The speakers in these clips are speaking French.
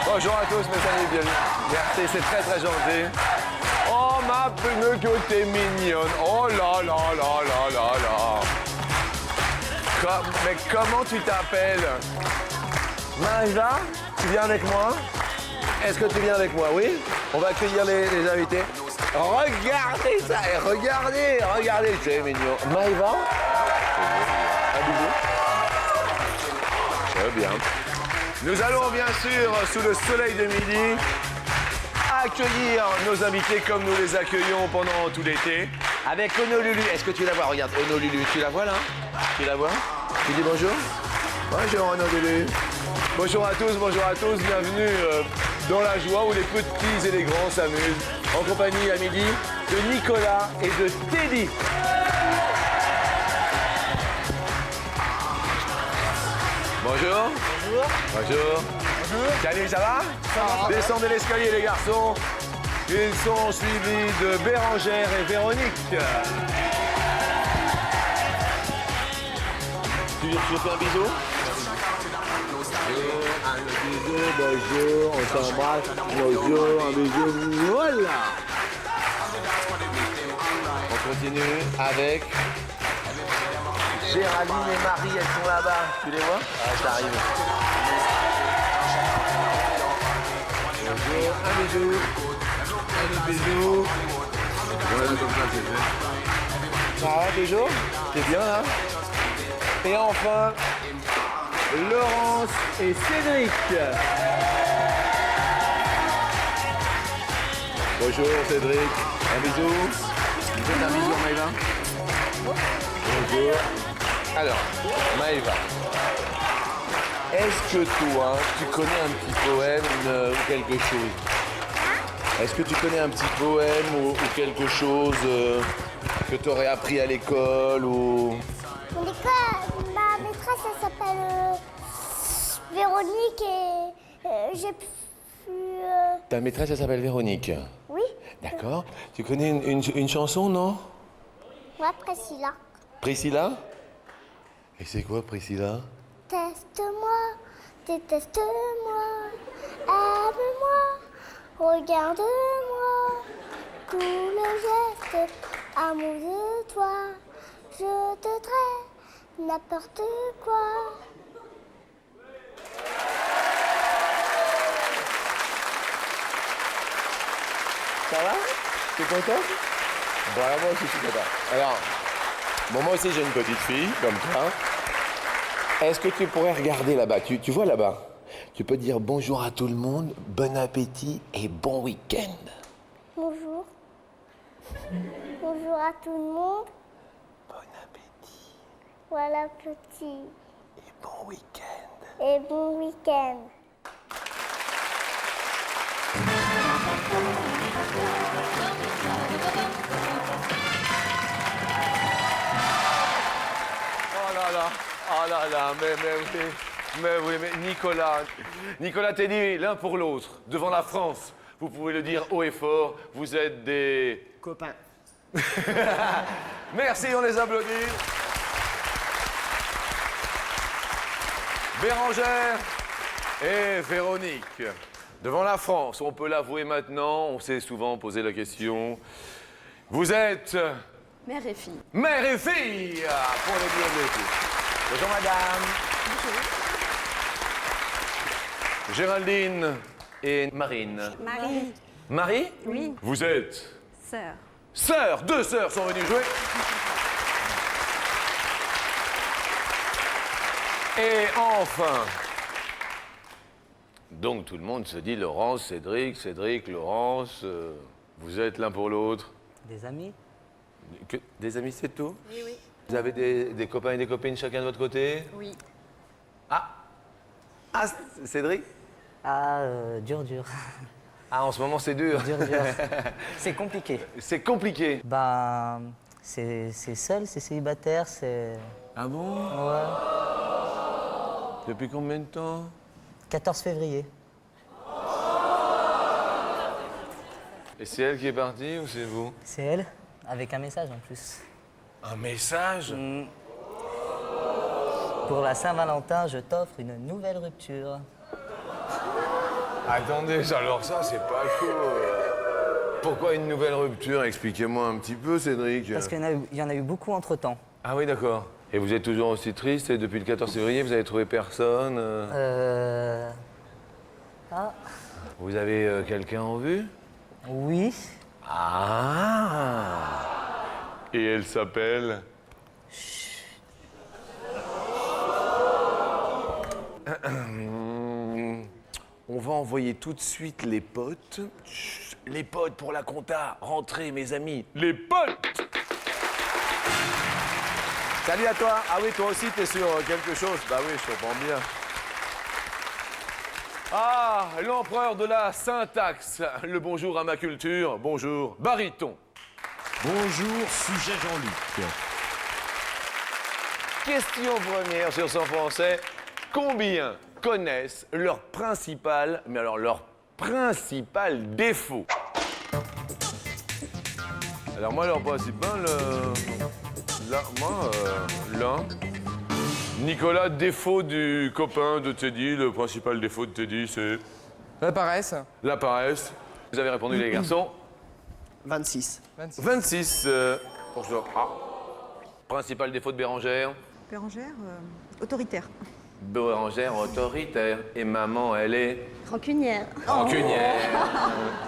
Bonjour à tous, mes amis, bienvenue. Merci, c'est très très gentil. Oh, ma pneu que t'es mignonne. Oh là là là là là là. Mais comment tu t'appelles? Maïva, tu viens avec moi? Est-ce que tu viens avec moi? Oui? On va accueillir les invités. Regardez ça, et regardez, c'est mignon. Maïva? Un bisou. Très bien. Nous allons bien sûr, sous le soleil de midi, accueillir nos invités comme nous les accueillons pendant tout l'été. Avec Honolulu. Est-ce que tu la vois? Regarde, Honolulu. Tu la vois là? Tu la vois? Tu dis bonjour? Bonjour Honolulu. Bonjour à tous, bienvenue dans la joie où les petits et les grands s'amusent. En compagnie à midi de Nicolas et de Teddy. Bonjour. Bonjour. Salut, ça va? Ça va. Descendez l'escalier les garçons. Ils sont suivis de Bérangère et Véronique. Tu fais un bisou? Un bisou, bonjour, on s'embrasse, bonjour, un bisou, voilà. On continue avec Géraldine et Marie, elles sont là-bas. Tu les vois? Ah, ça arrive. Bonjour, un bisou. Un bisou. Voilà, comme ça, c'est fait. Ça va toujours? T'es bien, là? Et enfin, Laurence et Cédric. Bonjour, Cédric. Un bisou. Vous faites un bisou à Maïva? Bonjour. Alors, Maïva, est-ce que toi, tu connais un petit poème ou quelque chose? Est-ce que tu connais un petit poème ou quelque chose que tu aurais appris à l'école ou... L'école, ma maîtresse, elle s'appelle Véronique et j'ai pu... Ta maîtresse, elle s'appelle Véronique? Oui. D'accord. Tu connais une chanson, non? Ouais, Priscilla. Priscilla? Et c'est quoi, Priscilla? Teste-moi, déteste-moi, aime-moi, regarde-moi, tout le geste, amour de toi, je te traite n'importe quoi. Ça va? T'es content? Voilà, moi aussi, je suis content. Alors, bon, moi aussi, j'ai une petite fille, comme toi. Est-ce que tu pourrais regarder là-bas? Tu vois là-bas? Tu peux dire bonjour à tout le monde, bon appétit et bon week-end. Bonjour. Bonjour à tout le monde. Bon appétit Voilà, petit. et bon week-end. Et bon week-end. Oh là là, mais oui, mais Nicolas Teddy, l'un pour l'autre, devant la France, vous pouvez le dire haut et fort, vous êtes des... Copains. Merci, on les applaudit. Bérangère et Véronique, devant la France, on peut l'avouer maintenant, on s'est souvent posé la question, vous êtes... Mère et fille. Mère et fille, pour les dire de tout. Bonjour madame. Bonjour. Géraldine et Marine. Marie. Marie? Oui. Vous êtes? Sœur. Sœurs, deux sœurs sont venues jouer. Et enfin, donc tout le monde se dit Laurence, Cédric, Laurence, vous êtes l'un pour l'autre. Des amis? Des amis, c'est tout? Oui, oui. Vous avez des copains et des copines chacun de votre côté? Oui. Ah, Cédric? Ah, dur. Ah, en ce moment, c'est dur. Dur. C'est compliqué. C'est compliqué. Ben, c'est seul, c'est célibataire, c'est... Ah bon? Ouais. Depuis combien de temps? 14 février. Et c'est elle qui est partie ou c'est vous? C'est elle, avec un message en plus. Un message? Pour la Saint-Valentin, je t'offre une nouvelle rupture. Attendez, alors ça, c'est pas cool. Pourquoi une nouvelle rupture? Expliquez-moi un petit peu, Cédric. Parce qu'il y en a eu beaucoup entre-temps. Ah oui, d'accord. Et vous êtes toujours aussi triste et depuis le 14 février, vous avez trouvé personne Ah, Vous avez quelqu'un en vue? oui. Ah! Et elle s'appelle? On va envoyer tout de suite les potes. Chut, les potes pour la compta. Rentrez, mes amis. Les potes! Salut à toi. Ah oui, toi aussi, t'es sur quelque chose. Bah oui, je comprends bien. Ah, l'empereur de la syntaxe. Le bonjour à ma culture. Bonjour, baryton. Bonjour, sujet Jean-Luc. Question première sur son français. Combien connaissent leur principal, mais alors leur principal défaut? Alors moi, leur principal, l'un. Nicolas, défaut du copain de Teddy, le principal défaut de Teddy, c'est La paresse. la paresse. Vous avez répondu les garçons. 26. 26 pour ça. Ah. Principal défaut de Bérangère. Bérangère, autoritaire. Bérangère autoritaire. Et maman, elle est Rancunière. rancunière.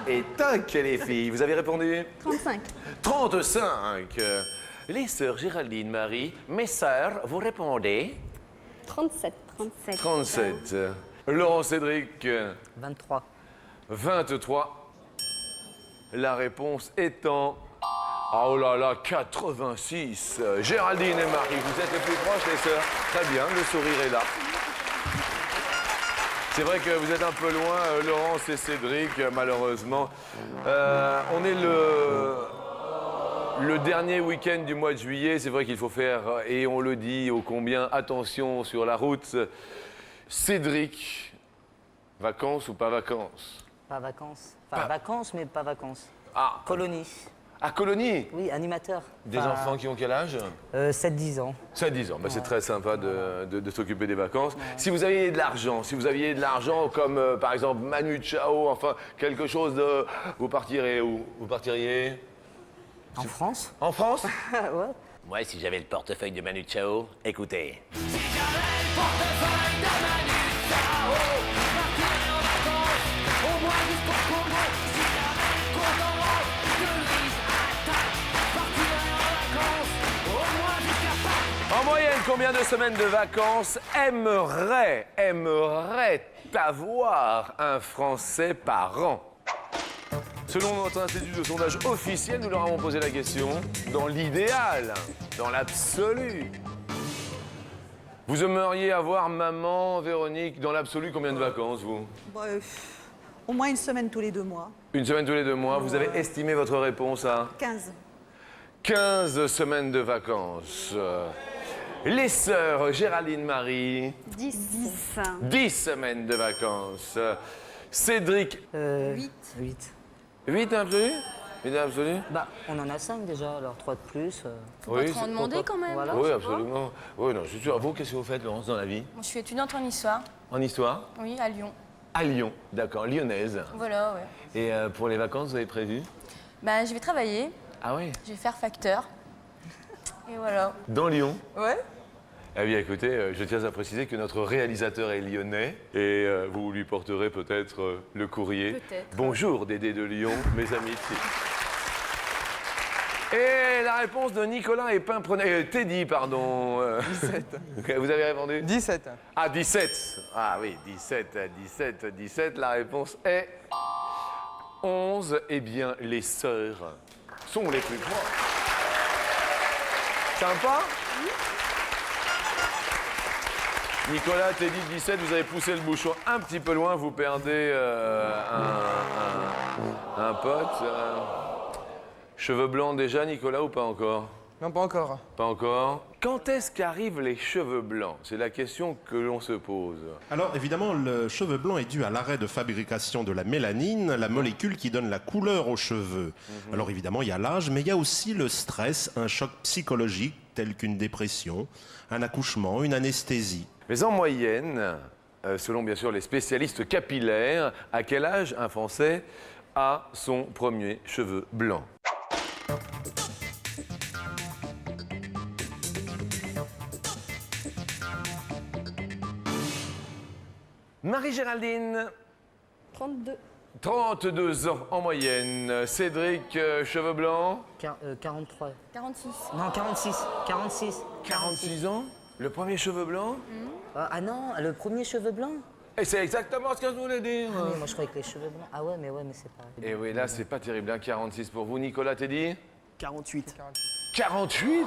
Et tac, les filles, vous avez répondu 35. 35. Les sœurs Géraldine, Marie, mes sœurs, vous répondez 37. 37. Laurent, Cédric, 23. 23. La réponse étant... Oh là là, 86. Géraldine et Marie, vous êtes les plus proches, les sœurs. Très bien, le sourire est là. C'est vrai que vous êtes un peu loin, Laurence et Cédric, malheureusement. On est le dernier week-end du mois de juillet. C'est vrai qu'il faut faire, et on le dit ô combien, attention sur la route. Cédric, vacances ou pas vacances? Pas vacances. Enfin, vacances, mais pas vacances. Ah, Colonie. à Colonie. Oui, animateur. Des Enfin, enfants qui ont quel âge? 7-10 ans. Ça a 10 ans. Bah, c'est très sympa de s'occuper des vacances. Si vous aviez de l'argent, comme par exemple Manu Chao, enfin quelque chose de... Vous partirez où? Vous partiriez En France. en France? Ouais. Moi, si j'avais le portefeuille de Manu Chao, écoutez. En moyenne, combien de semaines de vacances aimerait avoir un Français par an? Selon notre institut de sondage officiel, nous leur avons posé la question, dans l'idéal, dans l'absolu. Vous aimeriez avoir, maman, Véronique, dans l'absolu, combien de vacances, vous? Au moins une semaine tous les 2 mois. Une semaine tous les 2 mois. Vous avez estimé votre réponse à 15. 15 semaines de vacances. Les sœurs Géraldine Marie, 10. 10 semaines de vacances. Cédric, 8. 8 absolu? 8 absolu? Bah, on en a 5 déjà, alors 3 de plus. Oui, Faut en demander quand même. Voilà. oui, absolument. Oui, non, je suis sûr. Vous, qu'est-ce que vous faites, Laurence, dans la vie? Je suis étudiante en histoire, En histoire? oui, à Lyon. À Lyon, d'accord, lyonnaise. Voilà, ouais. Et pour les vacances, vous avez prévu? Ben, je vais travailler, Ah oui? je vais faire facteur. Et voilà. Dans Lyon? Ouais. Ah oui, écoutez, je tiens à préciser que notre réalisateur est lyonnais et vous lui porterez peut-être le courrier. Peut-être. Bonjour Dédé de Lyon, mes amitiés. Et la réponse de Nicolas et Teddy, pardon. 17. Vous avez répondu? 17. Ah, 17. Ah oui, 17. La réponse est 11. Eh bien, les sœurs sont les plus proches. Sympa? Nicolas, Teddy, 17, vous avez poussé le bouchon un petit peu loin, vous perdez un pote. Cheveux blancs déjà, Nicolas, ou pas encore? Non, pas encore. Pas encore. Quand est-ce qu'arrivent les cheveux blancs? C'est la question que l'on se pose. Alors évidemment, le cheveu blanc est dû à l'arrêt de fabrication de la mélanine, la molécule qui donne la couleur aux cheveux. Alors évidemment, il y a l'âge, mais il y a aussi le stress, un choc psychologique tel qu'une dépression, un accouchement, une anesthésie. Mais en moyenne, selon bien sûr les spécialistes capillaires, à quel âge un Français a son premier cheveu blanc? Marie-Géraldine, 32. 32 ans en moyenne. Cédric, cheveux blancs, 43. 46. Non, 46. 46. 46 ans. Le premier cheveu blanc. Ah non, le premier cheveu blanc. Et c'est exactement ce que je voulais dire. Ah, mais moi je croyais que les cheveux blancs. Ah ouais, mais c'est pas. Et oui, là, c'est pas terrible, hein, 46 pour vous. Nicolas, t'es dit 48. 48.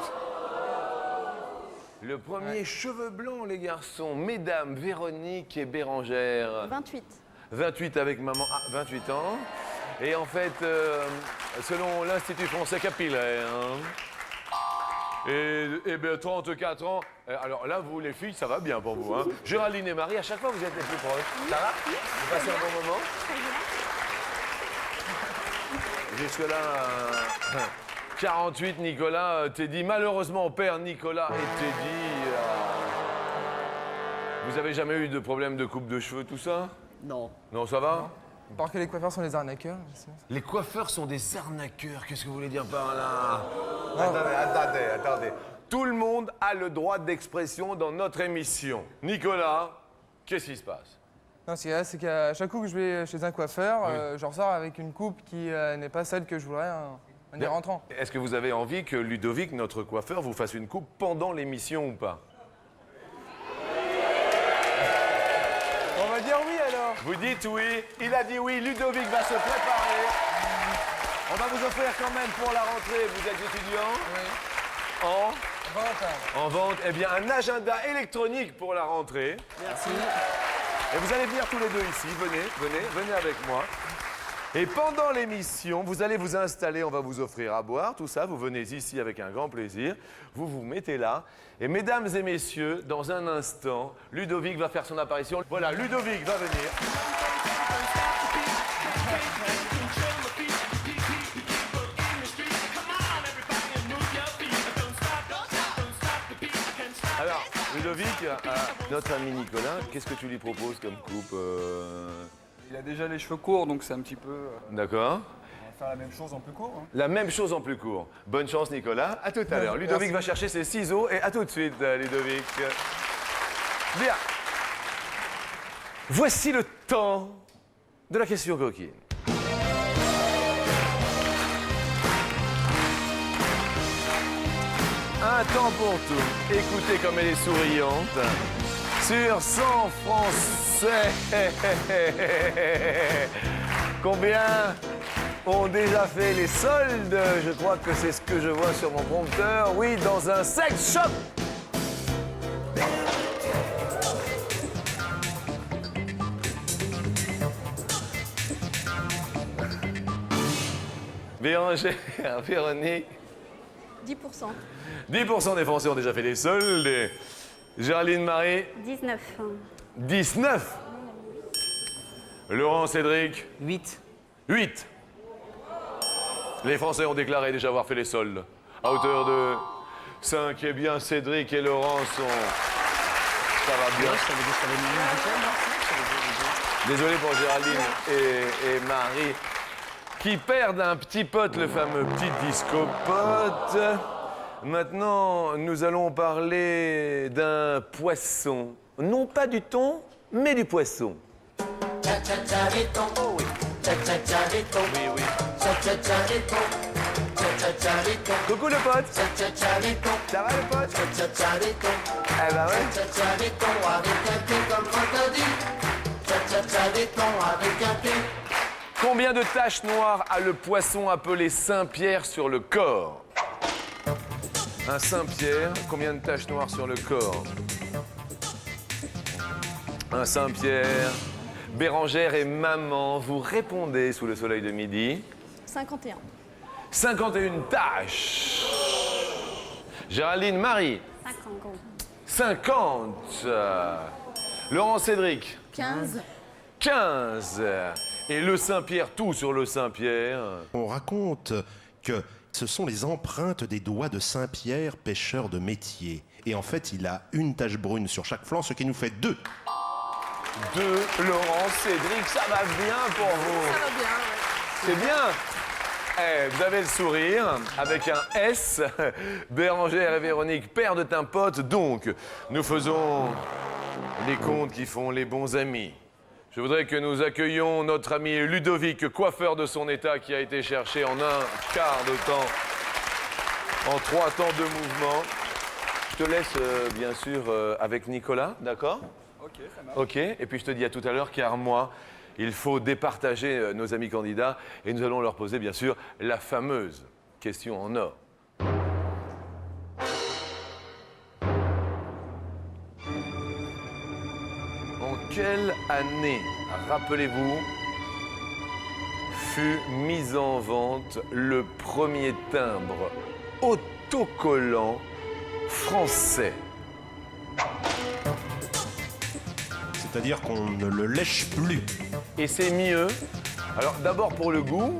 Le premier cheveux blancs, les garçons. Mesdames, Véronique et Bérangère. 28. 28 avec maman, 28 ans. Et en fait, selon l'Institut français capillaire, et bien 34 ans. Alors là, vous les filles, ça va bien pour vous. Hein. Géraldine et Marie, à chaque fois, vous êtes les plus proches. Ça va? Vous passez un bon moment? Jusque-là, 48, Nicolas, Teddy. Malheureusement, on perd Nicolas et Teddy. Vous avez jamais eu de problème de coupe de cheveux, tout ça? Non. Non, ça va? Par que les coiffeurs sont des arnaqueurs. Les coiffeurs sont des arnaqueurs. Qu'est-ce que vous voulez dire par là? Non. Attendez. Tout le monde a le droit d'expression dans notre émission. Nicolas, qu'est-ce qui se passe? Non, ce qu'il y a, c'est qu'à chaque coup que je vais chez un coiffeur, je ressors avec une coupe qui n'est pas celle que je voudrais en y rentrant. Est-ce que vous avez envie que Ludovic, notre coiffeur, vous fasse une coupe pendant l'émission ou pas? On va dire oui alors. Vous dites oui. Il a dit oui. Ludovic va se préparer. On va vous offrir quand même pour la rentrée. Vous êtes étudiant? Oui. En Vente. En vente, eh bien, un agenda électronique pour la rentrée. Merci. Et vous allez venir tous les deux ici. Venez avec moi. Et pendant l'émission, vous allez vous installer, on va vous offrir à boire, tout ça. Vous venez ici avec un grand plaisir. Vous vous mettez là. Et mesdames et messieurs, dans un instant, Ludovic va faire son apparition. Voilà, Ludovic va venir. Alors, Ludovic, notre ami Nicolas, qu'est-ce que tu lui proposes comme coupe Il a déjà les cheveux courts, donc c'est un petit peu... D'accord. On va faire la même chose en plus court. Hein. La même chose en plus court. Bonne chance, Nicolas. À tout à l'heure. Ludovic va chercher ses ciseaux et à tout de suite, Ludovic. Bien. Voici le temps de la question coquine. Un temps pour tout. Écoutez comme elle est souriante. Sur 100 Français. Combien ont déjà fait les soldes? Je crois que c'est ce que je vois sur mon prompteur. Oui, dans un sex shop. Bérangère, Véronique. 10%. 10% des Français ont déjà fait les soldes. Et Géraldine, Marie. 19. 19. Laurent, Cédric. 8. 8. Les Français ont déclaré déjà avoir fait les soldes. À hauteur de 5. Eh bien, Cédric et Laurent sont... Ça va bien. Désolé pour Géraldine et Marie, qui perdent un petit pote, le fameux petit disco-pote. Maintenant, nous allons parler d'un poisson. Non pas du thon, mais du poisson. Oh oui. Oui, oui. Coucou le pote. Ça va le pote? Eh ben ouais. Combien de taches noires a le poisson appelé Saint-Pierre sur le corps? Un Saint-Pierre, combien de taches noires sur le corps? un Saint-Pierre. Bérangère et maman, vous répondez sous le soleil de midi. 51. 51 tâches. Géraldine, Marie. 50. Laurent, Cédric. 15. 15. Et le Saint-Pierre, tout sur le Saint-Pierre. On raconte que ce sont les empreintes des doigts de Saint-Pierre, pêcheur de métier. Et en fait, il a une tache brune sur chaque flanc, ce qui nous fait 2. 2. Laurent, Cédric, ça va bien pour vous. Ça va bien, ouais. C'est bien. Eh, vous avez le sourire avec un S. Bérangère et Véronique perdent un pote. Donc, nous faisons les comptes qui font les bons amis. Je voudrais que nous accueillions notre ami Ludovic, coiffeur de son état, qui a été cherché en un quart de temps, en 3 temps de mouvement. Je te laisse, bien sûr, avec Nicolas, d'accord? Ok, ça marche. Ok, et puis je te dis à tout à l'heure, car moi, il faut départager nos amis candidats et nous allons leur poser, bien sûr, la fameuse question en or. En quelle année, rappelez-vous, fut mis en vente le premier timbre autocollant français? C'est-à-dire qu'on ne le lèche plus. Et c'est mieux. Alors d'abord pour le goût,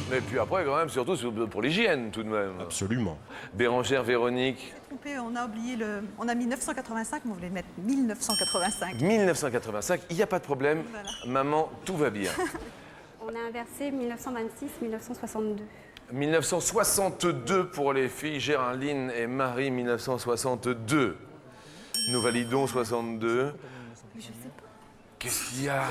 mais puis après quand même surtout pour l'hygiène tout de même. Absolument. Bérangère, Véronique. Trompé, on a oublié le. On a mis 985, mais on voulait mettre 1985. 1985, il n'y a pas de problème. Voilà. Maman, tout va bien. On a inversé 1926-1962. 1962 pour les filles, Géraldine et Marie, 1962. Nous validons 62. Je sais pas. Qu'est-ce qu'il y a?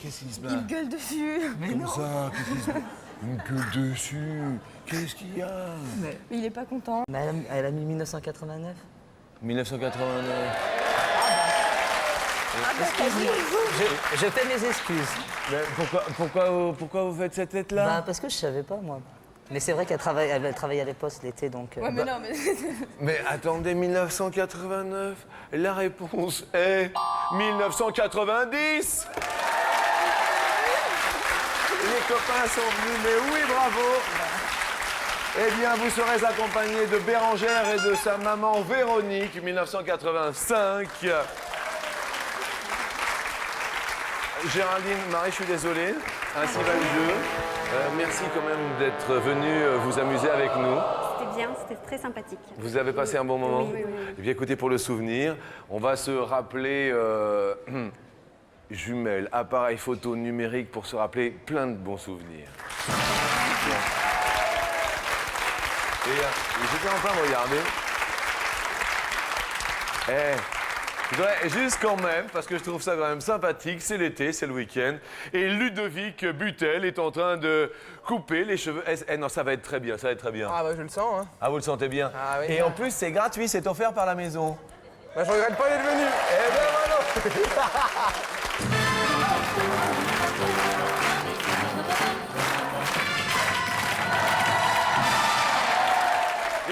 Qu'est-ce qui se passe? Il gueule dessus. Mais Comme non. ça, qu'est-ce qui se passe? Une gueule dessus. Qu'est-ce qu'il y a? Mais il est pas content. Mais elle a mis 1989. 1989. Je fais mes excuses. Mais pourquoi vous faites cette tête-là? Bah, parce que je savais pas, moi. Mais c'est vrai qu'elle travaille à la poste l'été, donc... Ouais, mais non, mais. Mais attendez, 1989, la réponse est 1990. Les copains sont venus, mais oui, bravo. Eh bien, vous serez accompagné de Bérangère et de sa maman Véronique, 1985. Géraldine, Marie, je suis désolé, ainsi va le jeu. Merci quand même d'être venu vous amuser avec nous. C'était bien, c'était très sympathique. Vous avez passé un bon moment? Oui. Eh bien, écoutez, pour le souvenir, on va se rappeler jumelles, appareil photo numérique pour se rappeler plein de bons souvenirs. Et j'étais en train de regarder. Je voudrais juste quand même, parce que je trouve ça quand même sympathique, c'est l'été, c'est le week-end, et Ludovic Butel est en train de couper les cheveux. Non, ça va être très bien, ça va être très bien. Ah bah je le sens, hein. Ah, vous le sentez bien? Ah oui. Et en plus, c'est gratuit, c'est offert par la maison. Bah je regrette pas d'être venu. Eh ben voilà.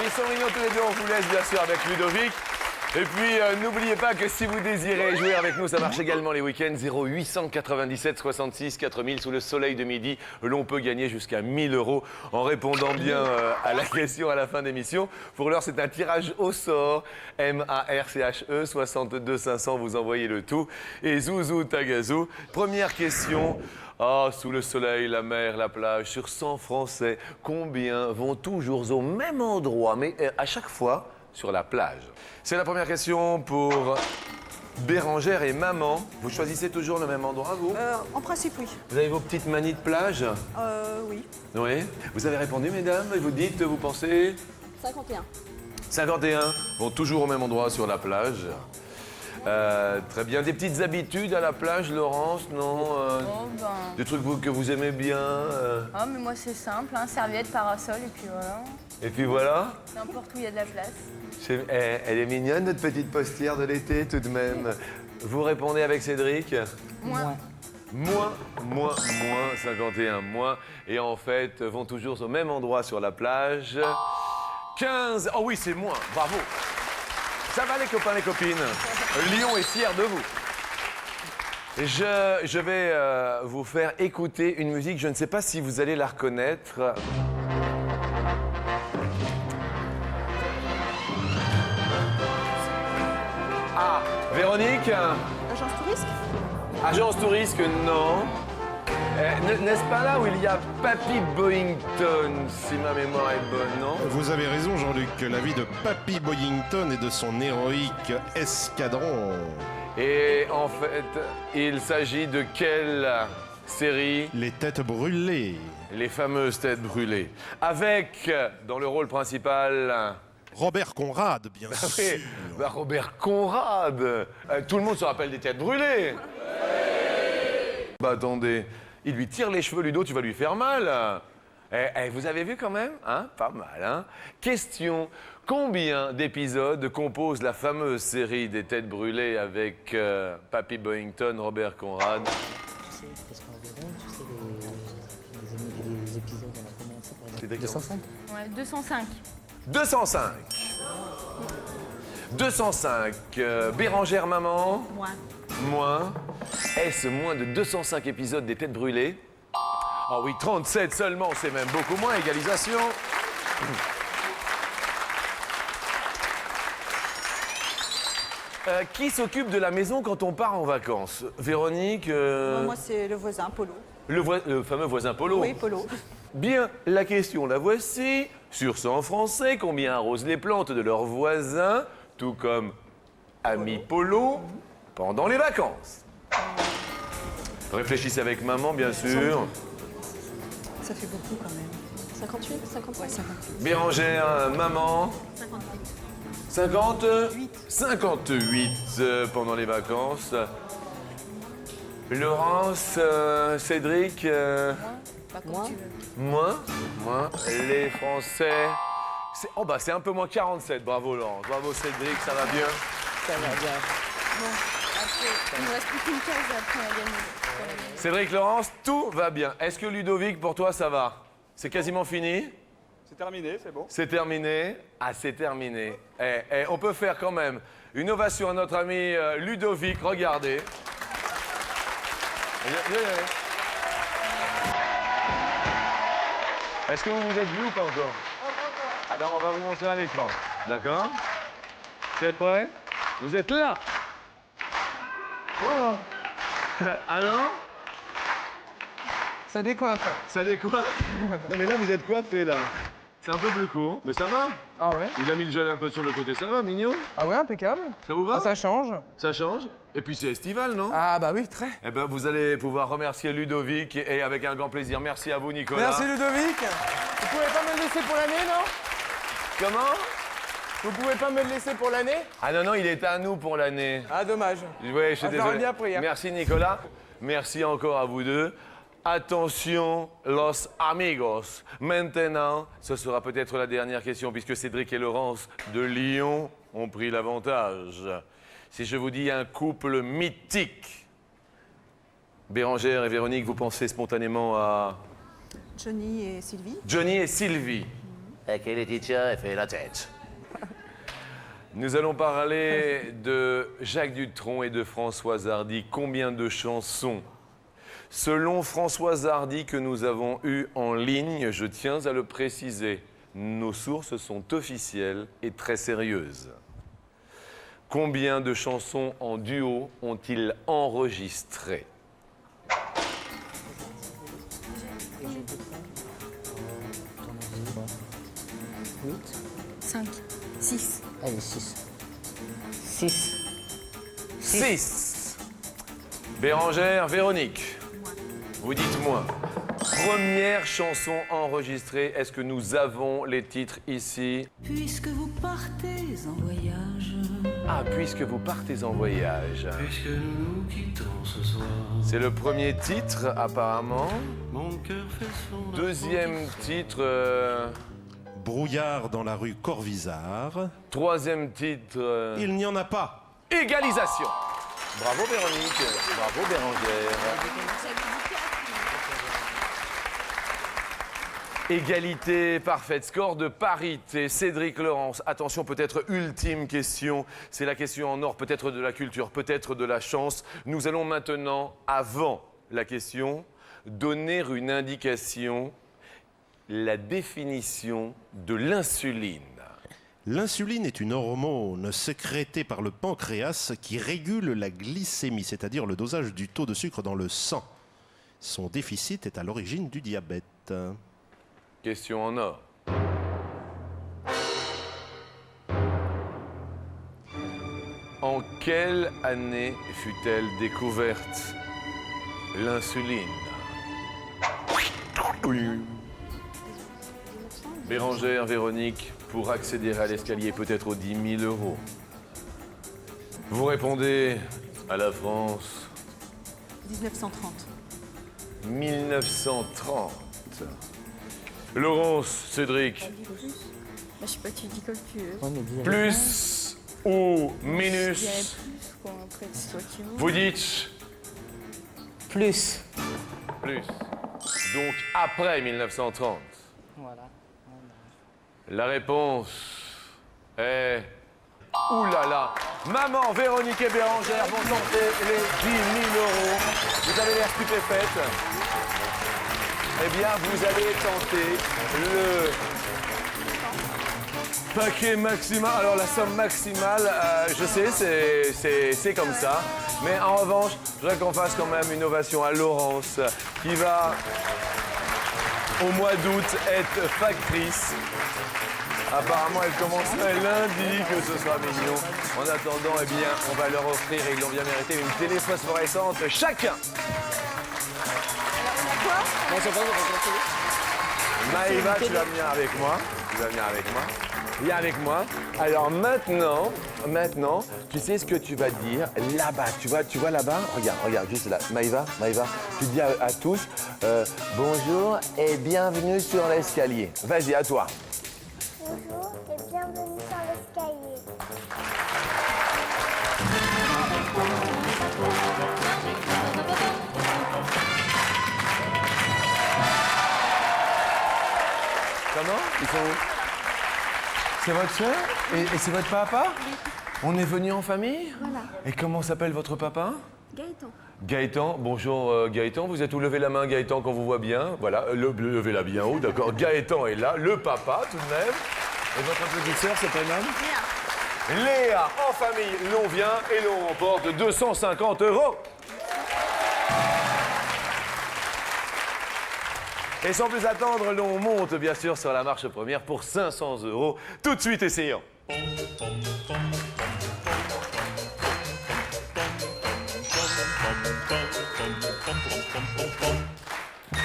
Ils sont mignons tous les deux, on vous laisse bien sûr avec Ludovic. Et puis, n'oubliez pas que si vous désirez jouer avec nous, ça marche également les week-ends. 0897 66 4000 sous le soleil de midi. L'on peut gagner jusqu'à 1 000 € en répondant bien à la question à la fin d'émission. Pour l'heure, c'est un tirage au sort. MARCHE 62 500, vous envoyez le tout. Et Zouzou Tagazou. Première question. Ah, sous le soleil, la mer, la plage, sur 100 Français, combien vont toujours au même endroit, mais à chaque fois sur la plage? C'est la première question pour Bérangère et maman. Vous choisissez toujours le même endroit, vous? En principe, oui. Vous avez vos petites manies de plage? Oui. Oui. Vous avez répondu, mesdames, et vous dites, vous pensez? 51. 51 vont toujours au même endroit sur la plage. Très bien. Des petites habitudes à la plage, Laurence, non? Oh, ben. Des trucs que vous aimez bien? Ah, mais moi, c'est simple, hein, serviette, parasol, et puis voilà. Et puis voilà. N'importe où il y a de la place. Elle est mignonne, notre petite postière de l'été, tout de même. Vous répondez avec Cédric? Moins. Moins, 51, moins. Et en fait, vont toujours au même endroit sur la plage. 15. Oh oui, c'est moins. Bravo. Ça va les copains, les copines. Lyon est fier de vous. Je vais vous faire écouter une musique, je ne sais pas si vous allez la reconnaître. Ah, Véronique? Agence touriste? Agence touriste, non. N'est-ce pas là où il y a Papy Boyington, si ma mémoire est bonne, non? Vous avez raison, Jean-Luc. La vie de Papy Boyington et de son héroïque escadron. Et en fait, il s'agit de quelle série? Les têtes brûlées. Les fameuses têtes brûlées. Avec, dans le rôle principal... Robert Conrad, bien Ah sûr. oui, bah Robert Conrad. Tout le monde se rappelle des têtes brûlées. Bah attendez, il lui tire les cheveux, Ludo, tu vas lui faire mal. Vous avez vu quand même, hein? Pas mal, hein? Question, combien d'épisodes compose la fameuse série des têtes brûlées avec Papy Boyington, Robert Conrad? Tu sais, parce qu'environ, tu sais, les épisodes, on a commencé par exemple 205. Ouais, 205. 205. 205. Bérangère Maman? Moins. Moins. Est-ce moins de 205 épisodes des Têtes Brûlées? Oh oui, 37 seulement, c'est même beaucoup moins. Égalisation. Qui s'occupe de la maison quand on part en vacances? Véronique? Moi, c'est le voisin, Polo. Le fameux voisin Polo? Oui, Polo. Bien, la question, la voici. Sur 100 Français, combien arrosent les plantes de leurs voisins, tout comme ami Polo, pendant les vacances? Réfléchissez avec maman, bien sûr. Ça fait beaucoup quand même. 58, 55. Ouais, 58. Bérangère, maman. 58. 58 pendant les vacances. Laurence, Cédric. Pas comme tu veux. Moins. Les Français. Oh bah c'est un peu moins 47. Bravo Laurence. Bravo Cédric, ça va bien. Ça va bien. Après, il ne reste plus qu'une case après on a gagné. Cédric, Laurence, tout va bien. Est-ce que Ludovic, pour toi, ça va? C'est quasiment fini? C'est terminé, c'est bon. C'est terminé? Ah, c'est terminé. On peut faire quand même une ovation à notre ami Ludovic. Regardez. Est-ce que vous vous êtes vu ou pas encore? Alors, on va vous montrer à l'écran. D'accord? Vous êtes prêts? Vous êtes là? Oh. Alors? Ça décoiffe. Ça décoiffe? Non mais là vous êtes coiffé là. C'est un peu plus court, mais ça va. Ah ouais? Il a mis le gel un peu sur le côté, ça va, mignon? Ah ouais, impeccable. Ça vous va? Ah, ça change. Ça change? Et puis c'est estival, non? Ah bah oui, très. Eh ben vous allez pouvoir remercier Ludovic et avec un grand plaisir. Merci à vous Nicolas. Merci Ludovic. Vous pouvez pas me le laisser pour l'année, non? Comment? Vous pouvez pas me le laisser pour l'année? Ah non, il est à nous pour l'année. Ah dommage. Ouais, je suis Ah, j'aurais désolé. bien pris, hein. Merci Nicolas. Merci encore à vous deux. Attention, los amigos. Maintenant, ce sera peut-être la dernière question puisque Cédric et Laurence de Lyon ont pris l'avantage. Si je vous dis un couple mythique, Bérangère et Véronique, vous pensez spontanément à Johnny et Sylvie. Johnny et Sylvie. Ok, Laetitia, elle fait la tête. Nous allons parler de Jacques Dutronc et de Françoise Hardy. Combien de chansons? Selon Françoise Hardy que nous avons eues en ligne, je tiens à le préciser, nos sources sont officielles et très sérieuses. Combien de chansons en duo ont-ils enregistrées? 5, 6. Allez, 6. 6. 6. Bérangère, Véronique, vous dites moi. Première chanson enregistrée, est-ce que nous avons les titres ici? Puisque vous partez en voyage. Ah, puisque vous partez en voyage. Puisque nous nous quittons ce soir. C'est le premier titre, apparemment. Mon cœur fait son Deuxième titre. Brouillard dans la rue Corvisart. Troisième titre. Il n'y en a pas. Égalisation. Bravo Véronique. Bravo Bérangère. Égalité parfaite, score de parité. Cédric Laurence, attention, peut-être ultime question. C'est la question en or, peut-être de la culture, peut-être de la chance. Nous allons maintenant, avant la question, donner une indication, la définition de l'insuline. L'insuline est une hormone sécrétée par le pancréas qui régule la glycémie, c'est-à-dire le dosage du taux de sucre dans le sang. Son déficit est à l'origine du diabète. Question en or. En quelle année fut-elle découverte l'insuline? Bérangère, Véronique, pour accéder à l'escalier peut-être aux 10 000 €. Vous répondez à la France. 1930. 1930. Laurence, Cédric, Je sais pas, tu dis comme tu veux. plus ou Je dirais minus? plus, quoi. Après, c'est toi qui veux. Vous dites Plus. plus. Donc après 1930. Voilà. La réponse est... Ouh là là! Maman, Véronique et Bérangère vont tenter les 10 000 €. Vous avez l'air stupéfaite. Eh bien, vous allez tenter le paquet maximal. Alors, la somme maximale, je sais, c'est comme ça. Mais en revanche, je voudrais qu'on fasse quand même une ovation à Laurence, qui va, au mois d'août, être factrice. Apparemment, elle commencerait lundi, que ce soit mignon. En attendant, eh bien, on va leur offrir, et ils l'ont bien mérité, une télé phosphorescente chacun. Maëva, tu vas venir avec moi. Viens avec moi. Alors maintenant, tu sais ce que tu vas dire là-bas. Tu vois là-bas? Regarde, juste là. Maëva, tu dis à tous, bonjour et bienvenue sur l'escalier. Vas-y, à toi. Bonjour et bienvenue sur l'escalier. Comment? Ils sont où? C'est votre soeur? Et c'est votre papa? On est venu en famille? Voilà. Et comment s'appelle votre papa? Gaëtan. Gaëtan, bonjour Gaëtan, vous êtes où? Levez la main Gaëtan quand vous voit bien. Voilà, levez-la bien haut, d'accord. Gaëtan est là, le papa tout de même. Et votre petite sœur, c'est prénomme? Léa. Léa, en famille, l'on vient et l'on remporte 250 €. Et sans plus attendre, l'on monte bien sûr sur la marche première pour 500 €. Tout de suite, essayons.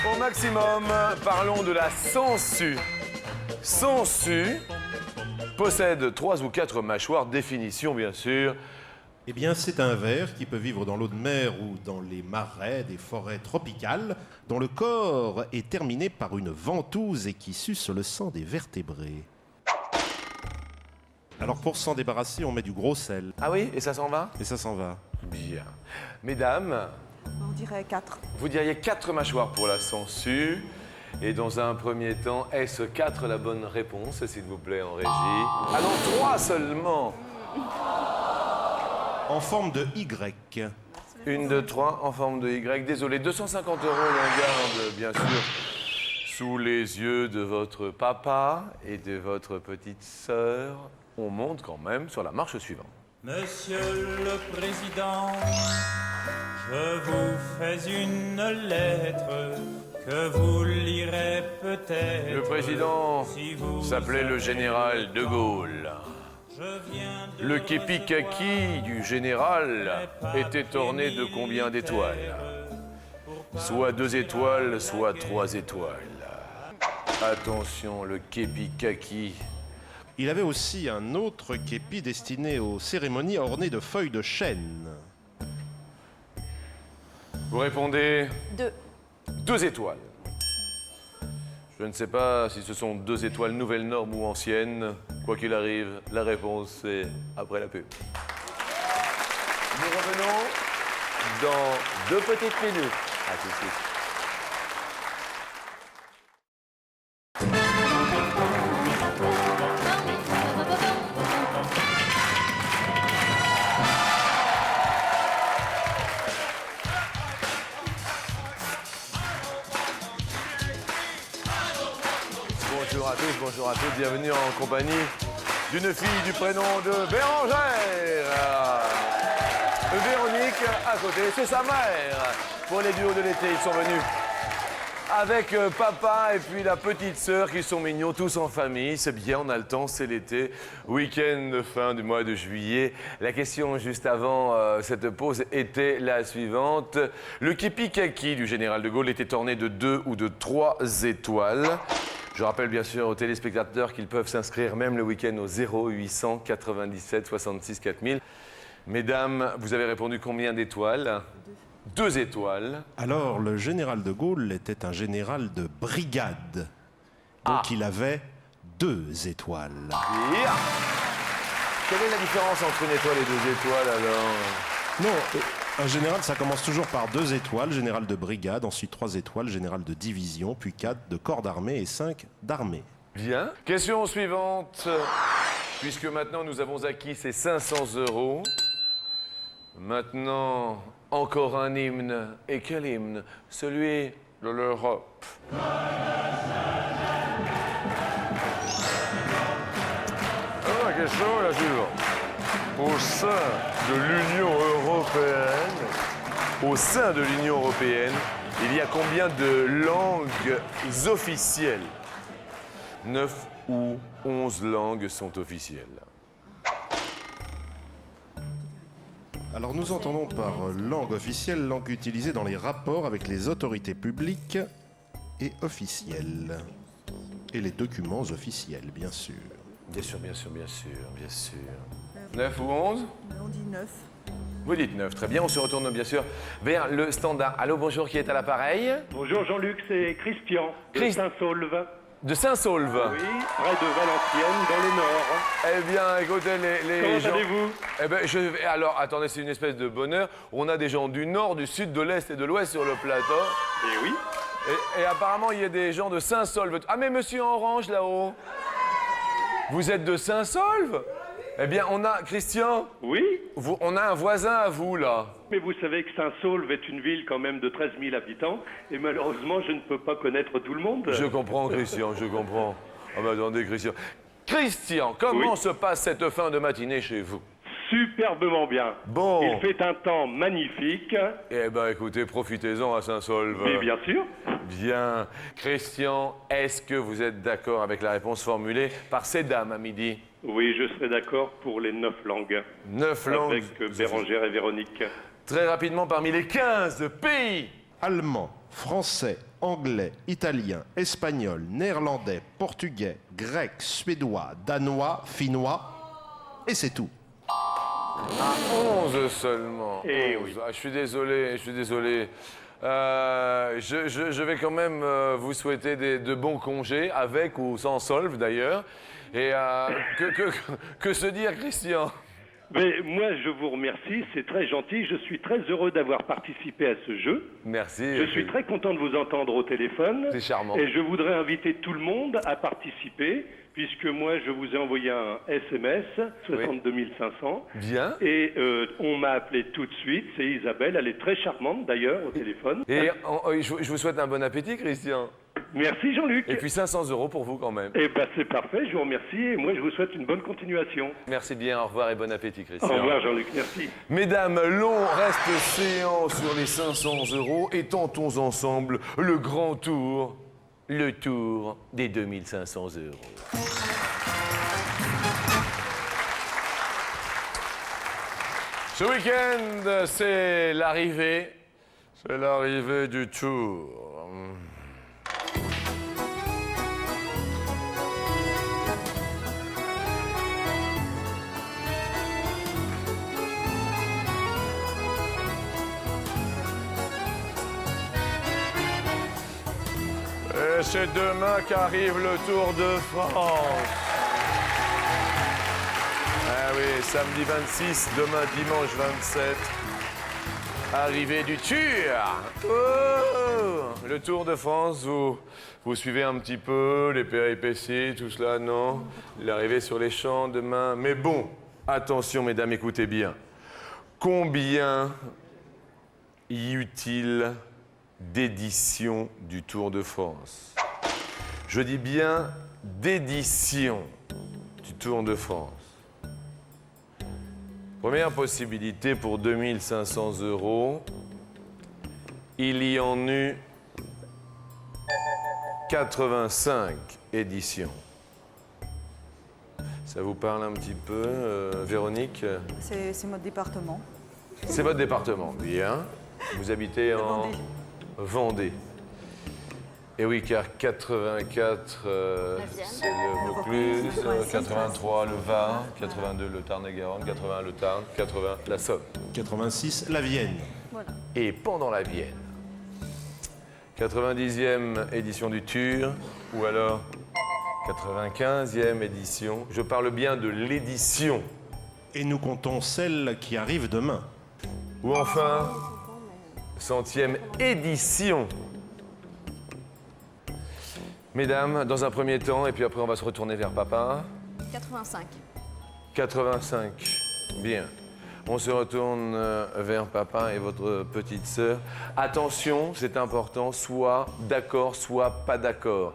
Au maximum, parlons de la sangsue. Sangsue possède 3 ou 4 mâchoires, définition bien sûr. Eh bien, c'est un ver qui peut vivre dans l'eau de mer ou dans les marais des forêts tropicales, dont le corps est terminé par une ventouse et qui suce le sang des vertébrés. Alors, pour s'en débarrasser, on met du gros sel. Ah oui, et ça s'en va? Et ça s'en va. Bien. Mesdames, On dirait 4. vous diriez 4 mâchoires pour la sangsue. Et dans un premier temps, est-ce 4 la bonne réponse, s'il vous plaît, en régie? Ah non, 3 seulement. En forme de Y. 1, 2, 3, en forme de Y. Désolé, 250 € l'on garde, bien sûr, sous les yeux de votre papa et de votre petite sœur. On monte quand même sur la marche suivante. Monsieur le Président, je vous fais une lettre que vous lirez peut-être. Le président si vous s'appelait le général de Gaulle. Je viens de Le képi-kaki du général était orné de combien d'étoiles? Soit 2 étoiles, soit 3 étoiles. Attention, le képi-kaki. Il avait aussi un autre képi destiné aux cérémonies ornées de feuilles de chêne. Vous répondez 2. 2 étoiles. Je ne sais pas si ce sont 2 étoiles nouvelles normes ou anciennes. Quoi qu'il arrive, la réponse est après la pub. Nous revenons dans 2 petites minutes. À tout de suite. bonjour à tous, bienvenue en compagnie d'une fille du prénom de Bérangère. Véronique, à côté, c'est sa mère. Pour les duos de l'été, ils sont venus avec papa et puis la petite sœur qui sont mignons, tous en famille. C'est bien, on a le temps, c'est l'été. Week-end de fin du mois de juillet. La question juste avant cette pause était la suivante. Le képi-kaki du général de Gaulle était orné de 2 ou de 3 étoiles. Je rappelle bien sûr aux téléspectateurs qu'ils peuvent s'inscrire même le week-end au 0800 97 66 4000. Mesdames, vous avez répondu combien d'étoiles ? 2 étoiles. Alors, le général de Gaulle était un général de brigade. Donc, il avait 2 étoiles. Yeah. Quelle est la différence entre une étoile et 2 étoiles, alors ? Non, un général, ça commence toujours par 2 étoiles, général de brigade, ensuite 3 étoiles, général de division, puis 4 de corps d'armée et 5 d'armée. Bien. Question suivante. Puisque maintenant nous avons acquis ces 500 €. Maintenant, encore un hymne. Et quel hymne? Celui de l'Europe. Alors, la question est la suivante. Au sein de l'Union européenne, il y a combien de langues officielles? 9 ou 11 langues sont officielles. Alors nous entendons par langue officielle, langue utilisée dans les rapports avec les autorités publiques et officielles. Et les documents officiels, bien sûr. Bien sûr, bien sûr, bien sûr, bien sûr. 9 ou 11? On dit 9. Vous dites 9, très bien. On se retourne bien sûr vers le standard. Allô, bonjour, qui est à l'appareil? Bonjour Jean-Luc, c'est Christian de Saint-Saulve. De Saint-Saulve? Oui, près de Valenciennes, dans le Nord. Eh bien, écoutez, les Comment gens... allez-vous? Eh bien, alors, attendez, c'est une espèce de bonheur. On a des gens du Nord, du Sud, de l'Est et de l'Ouest sur le plateau. Eh oui. Et apparemment, il y a des gens de Saint-Saulve. Ah, mais monsieur en orange, là-haut? Vous êtes de Saint-Saulve? Eh bien, on a... Christian? Oui? On a un voisin à vous, là. Mais vous savez que Saint-Saulve est une ville quand même de 13 000 habitants. Et malheureusement, je ne peux pas connaître tout le monde. Je comprends, Christian, je comprends. Ah, mais attendez, Christian. Christian, comment se passe cette fin de matinée chez vous? Superbement bien. Bon. Il fait un temps magnifique. Eh bien, écoutez, profitez-en à Saint-Saulve. Mais bien sûr. Bien. Christian, est-ce que vous êtes d'accord avec la réponse formulée par ces dames à midi? Oui, je serai d'accord pour les 9 langues. 9 langues. Avec Bérangère et Véronique. Très rapidement, parmi les 15 pays. Allemand, français, anglais, italien, espagnol, néerlandais, portugais, grec, suédois, danois, finnois. Et c'est tout. À 11 seulement. Eh oui. Ah, je suis désolé, je suis désolé. Je vais quand même vous souhaiter de bons congés, avec ou sans solve d'ailleurs. Et que se dire, Christian? Mais moi, je vous remercie, c'est très gentil. Je suis très heureux d'avoir participé à ce jeu. Merci. Je suis très content de vous entendre au téléphone. C'est charmant. Et je voudrais inviter tout le monde à participer, puisque moi, je vous ai envoyé un SMS, 62 500. Bien. Et on m'a appelé tout de suite. C'est Isabelle, elle est très charmante d'ailleurs au téléphone. Et je vous souhaite un bon appétit, Christian. Merci Jean-Luc. Et puis 500 € pour vous quand même. Eh bien c'est parfait, je vous remercie et moi je vous souhaite une bonne continuation. Merci bien, au revoir et bon appétit, Christian. Au revoir Jean-Luc, merci. Mesdames, l'on reste séant sur les 500 € et tentons ensemble le grand tour, le tour des 2500 €. Ce week-end, c'est l'arrivée du tour. Et c'est demain qu'arrive le Tour de France. Ah oui, samedi 26, demain dimanche 27. Arrivée du Tour. Oh, le Tour de France, vous suivez un petit peu les péripéties, tout cela, non? L'arrivée sur les champs demain. Mais bon, attention mesdames, écoutez bien. Combien y eut-il d'éditions du Tour de France? Je dis bien d'éditions du Tour de France. Première possibilité pour 2500 €. Il y en eut 85 éditions. Ça vous parle un petit peu, Véronique? C'est notre département. C'est votre département, bien. Vous habitez en Vendée. Et oui, car 84, c'est le Vaucluse, 83, le Var, 82, le Tarn-et-Garonne, 81, le Tarn, 80, la Somme. 86, la Vienne. Voilà. Et pendant la Vienne, 90e édition du Tur, ou alors 95e édition. Je parle bien de l'édition. Et nous comptons celle qui arrive demain. Ou enfin, 100e édition. Mesdames, dans un premier temps, et puis après on va se retourner vers papa. 85. 85. Bien. On se retourne vers papa et votre petite sœur. Attention, c'est important, soit d'accord, soit pas d'accord.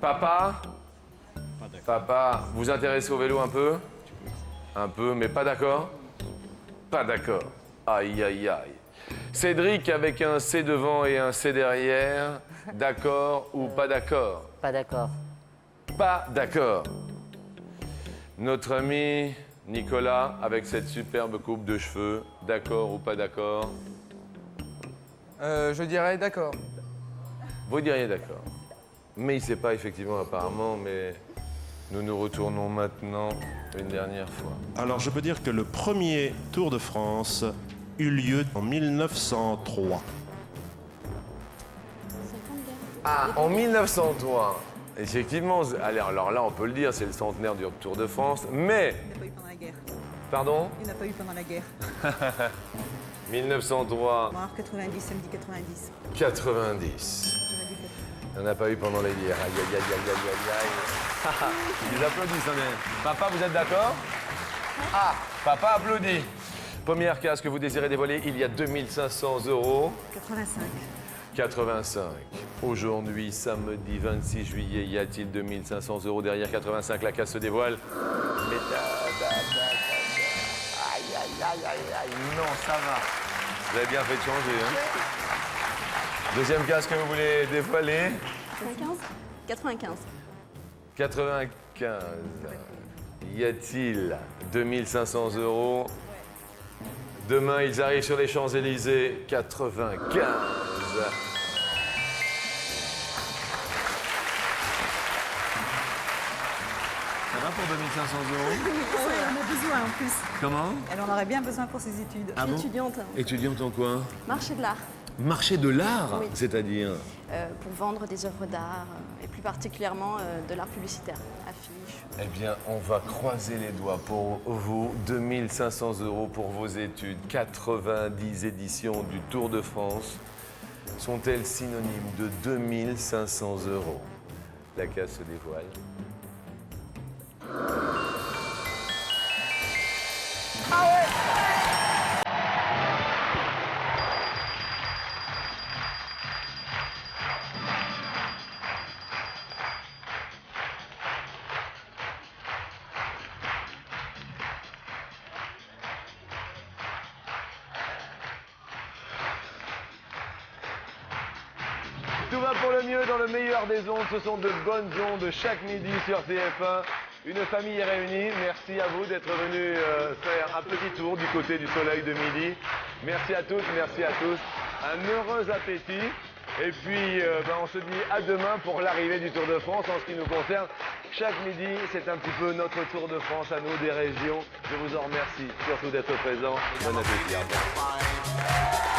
Papa, vous intéressez au vélo un peu? Un peu, mais pas d'accord? Pas d'accord. Aïe, aïe, aïe. Cédric avec un C devant et un C derrière. D'accord ou pas d'accord? Pas d'accord. Pas d'accord. Notre ami Nicolas avec cette superbe coupe de cheveux. D'accord ou pas d'accord? Je dirais d'accord. Vous diriez d'accord. Mais il ne sait pas effectivement apparemment, mais nous nous retournons maintenant une dernière fois. Alors je peux dire que le premier Tour de France eut lieu en 1903. Ah, en 1903. Effectivement, allez, alors là on peut le dire, c'est le centenaire du Tour de France, mais... Il n'y a pas eu pendant la guerre. Pardon? Il n'y en a pas eu pendant la guerre. 1903. Mort 90, samedi 90. 90. Il n'y en a pas eu pendant les guerres. Aïe, aïe, aïe, aïe, aïe, aïe. Ils applaudissent, hein. Papa, vous êtes d'accord? Ah, papa applaudit. Première case que vous désirez dévoiler, il y a 2500 €. 85. 85. Aujourd'hui, samedi 26 juillet, y a-t-il 2500 € derrière 85? La case se dévoile. Aïe, aïe, aïe, aïe, aïe. Non, ça va. Vous avez bien fait de changer, hein? Deuxième case que vous voulez dévoiler. 95. 95. Y a-t-il 2500 €? Demain, ils arrivent sur les Champs-Élysées. 95. Ça va pour 2500 €? Oui, on a besoin en plus. Comment? Elle en aurait bien besoin pour ses études. Ah bon? Étudiante. Étudiante en quoi? Marché de l'art. Marché de l'art, Oui. c'est-à-dire? Pour vendre des œuvres d'art et plus particulièrement de l'art publicitaire. Affiches. Eh bien, on va croiser les doigts pour vous. 2500 € pour vos études. 90 éditions du Tour de France. Sont-elles synonymes de 2500 €? La case se dévoile. Tout va pour le mieux dans le meilleur des ondes. Ce sont de bonnes ondes chaque midi sur TF1. Une famille est réunie. Merci à vous d'être venus faire un petit tour du côté du soleil de midi. Merci à toutes, merci à tous. Un heureux appétit. Et puis, on se dit à demain pour l'arrivée du Tour de France. En ce qui nous concerne, chaque midi, c'est un petit peu notre Tour de France à nous des régions. Je vous en remercie surtout d'être présents. Bon appétit. Au revoir.